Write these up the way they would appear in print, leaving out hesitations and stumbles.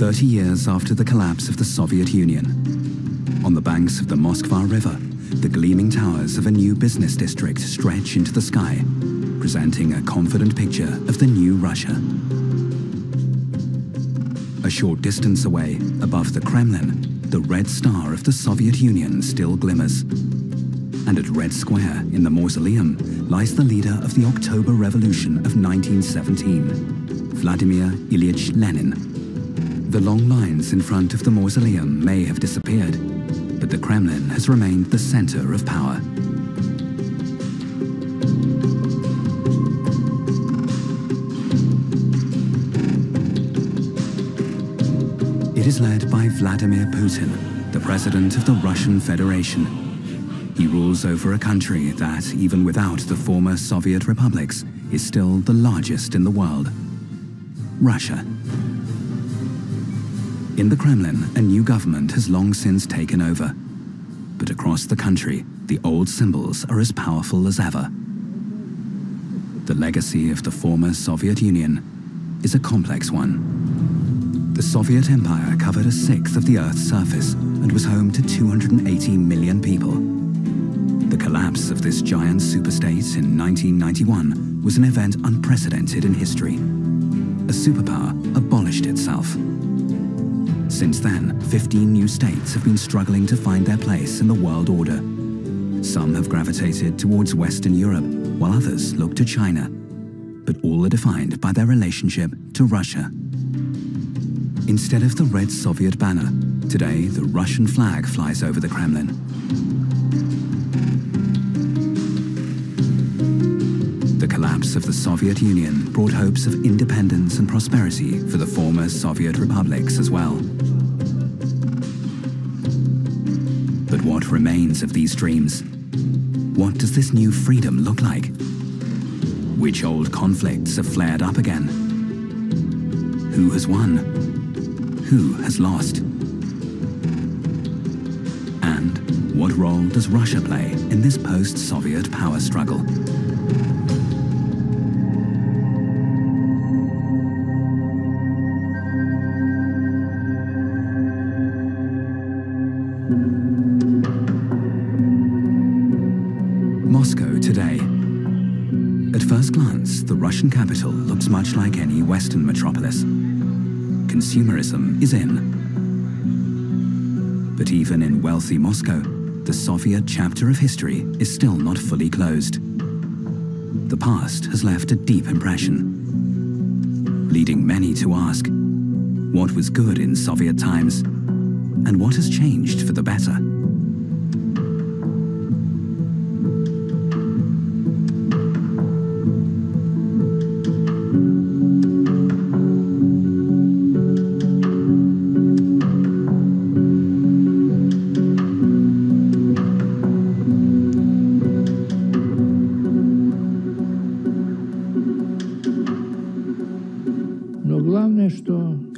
30 years after the collapse of the Soviet Union, on the banks of the Moskva River, the gleaming towers of a new business district stretch into the sky, presenting a confident picture of the new Russia. A short distance away, above the Kremlin, the red star of the Soviet Union still glimmers. And at Red Square, in the mausoleum, lies the leader of the October Revolution of 1917, Vladimir Ilyich Lenin. The long lines in front of the mausoleum may have disappeared, but the Kremlin has remained the center of power. It is led by Vladimir Putin, the president of the Russian Federation. He rules over a country that, even without the former Soviet republics, is still the largest in the world: Russia. In the Kremlin, a new government has long since taken over. But across the country, the old symbols are as powerful as ever. The legacy of the former Soviet Union is a complex one. The Soviet Empire covered a sixth of the Earth's surface and was home to 280 million people. The collapse of this giant superstate in 1991 was an event unprecedented in history. A superpower abolished itself. Since then, 15 new states have been struggling to find their place in the world order. Some have gravitated towards Western Europe, while others look to China. But all are defined by their relationship to Russia. Instead of the red Soviet banner, today the Russian flag flies over the Kremlin. The collapse of the Soviet Union brought hopes of independence and prosperity for the former Soviet republics as well. But what remains of these dreams? What does this new freedom look like? Which old conflicts have flared up again? Who has won? Who has lost? And what role does Russia play in this post-Soviet power struggle? Moscow today. At first glance, the Russian capital looks much like any Western metropolis. Consumerism is in. But even in wealthy Moscow, the Soviet chapter of history is still not fully closed. The past has left a deep impression, leading many to ask, what was good in Soviet times, and what has changed for the better?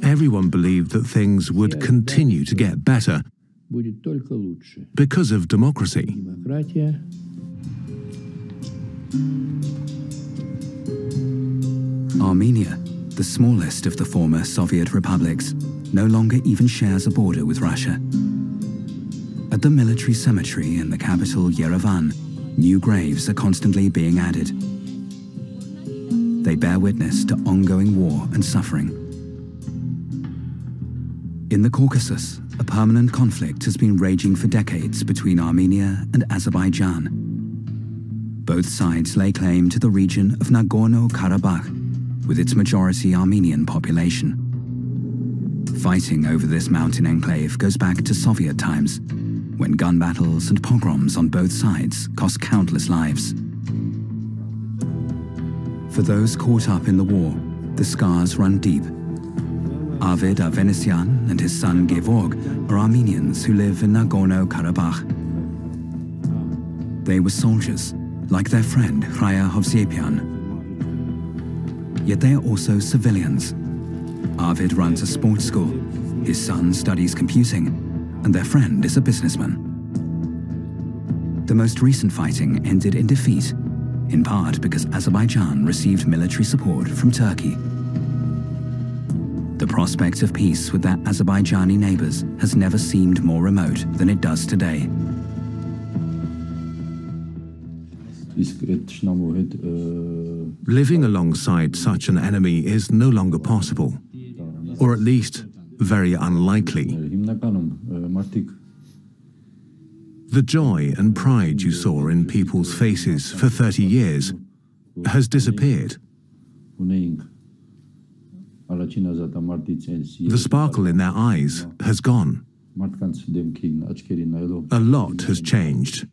Everyone believed that things would continue to get better because of democracy. Armenia, the smallest of the former Soviet republics, no longer even shares a border with Russia. At the military cemetery in the capital Yerevan, new graves are constantly being added. They bear witness to ongoing war and suffering. In the Caucasus, a permanent conflict has been raging for decades between Armenia and Azerbaijan. Both sides lay claim to the region of Nagorno-Karabakh, with its majority Armenian population. Fighting over this mountain enclave goes back to Soviet times, when gun battles and pogroms on both sides cost countless lives. For those caught up in the war, the scars run deep. Arvid Avenesian and his son Gevorg are Armenians who live in Nagorno-Karabakh. They were soldiers, like their friend Hraya Hovsepian. Yet they are also civilians. Arvid runs a sports school, his son studies computing, and their friend is a businessman. The most recent fighting ended in defeat, in part because Azerbaijan received military support from Turkey. The prospect of peace with their Azerbaijani neighbors has never seemed more remote than it does today. Living alongside such an enemy is no longer possible, or at least very unlikely. The joy and pride you saw in people's faces for 30 years has disappeared. The sparkle in their eyes has gone. A lot has changed.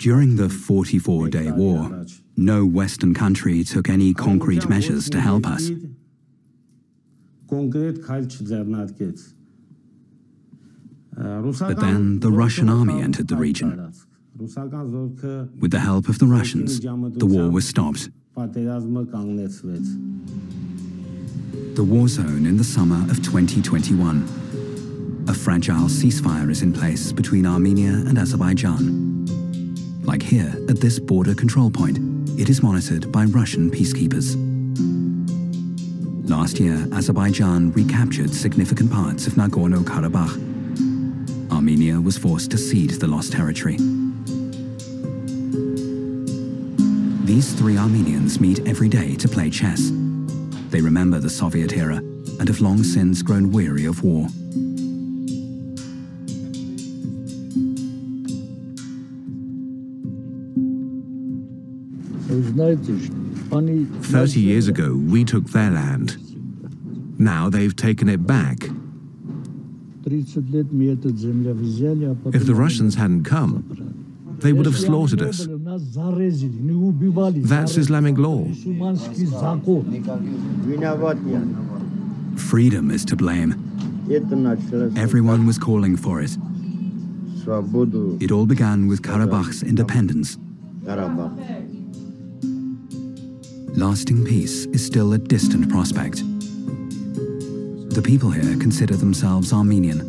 During the 44-day war, no Western country took any concrete measures to help us. But then the Russian army entered the region. With the help of the Russians, the war was stopped. The war zone in the summer of 2021. A fragile ceasefire is in place between Armenia and Azerbaijan. Like here, at this border control point, it is monitored by Russian peacekeepers. Last year, Azerbaijan recaptured significant parts of Nagorno-Karabakh. Armenia was forced to cede the lost territory. These three Armenians meet every day to play chess. They remember the Soviet era and have long since grown weary of war. "30 years ago, we took their land. Now they've taken it back. If the Russians hadn't come, they would have slaughtered us. That's Islamic law." Freedom is to blame. Everyone was calling for it. It all began with Karabakh's independence. Lasting peace is still a distant prospect. The people here consider themselves Armenian.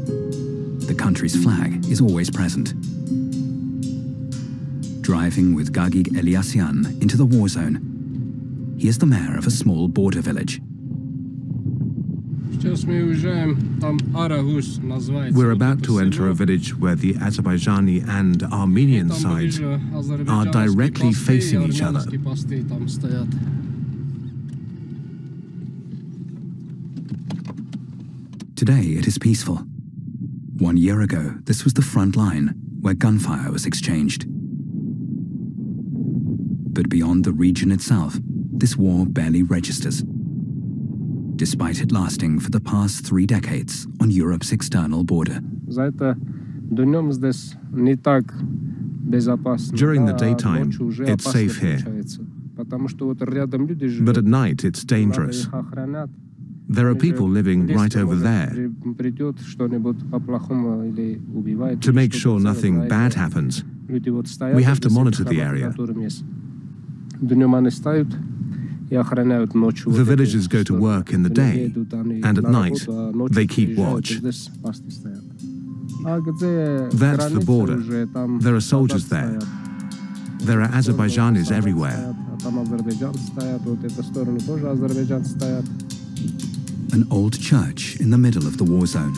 The country's flag is always present. Driving with Gagig Eliasyan into the war zone, he is the mayor of a small border village. We're about to enter a village where the Azerbaijani and Armenian sides are directly facing each other. Today it is peaceful. 1 year ago, this was the front line where gunfire was exchanged. But beyond the region itself, this war barely registers, despite it lasting for the past 3 decades on Europe's external border. During the daytime, it's safe here. But at night, it's dangerous. There are people living right over there. To make sure nothing bad happens, we have to monitor the area. The villagers go to work in the day, and at night, they keep watch. That's the border. There are soldiers there. There are Azerbaijanis everywhere. An old church in the middle of the war zone.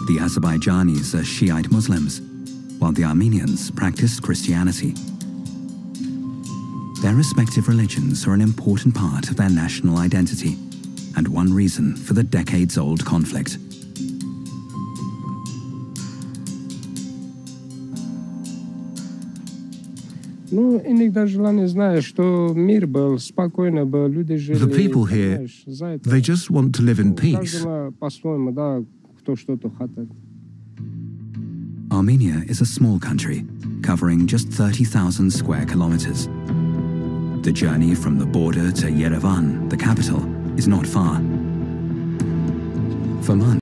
The Azerbaijanis are Shiite Muslims, while the Armenians practice Christianity. Their respective religions are an important part of their national identity, and one reason for the decades-old conflict. The people here, they just want to live in peace. Armenia is a small country, covering just 30,000 square kilometers. The journey from the border to Yerevan, the capital, is not far. For months,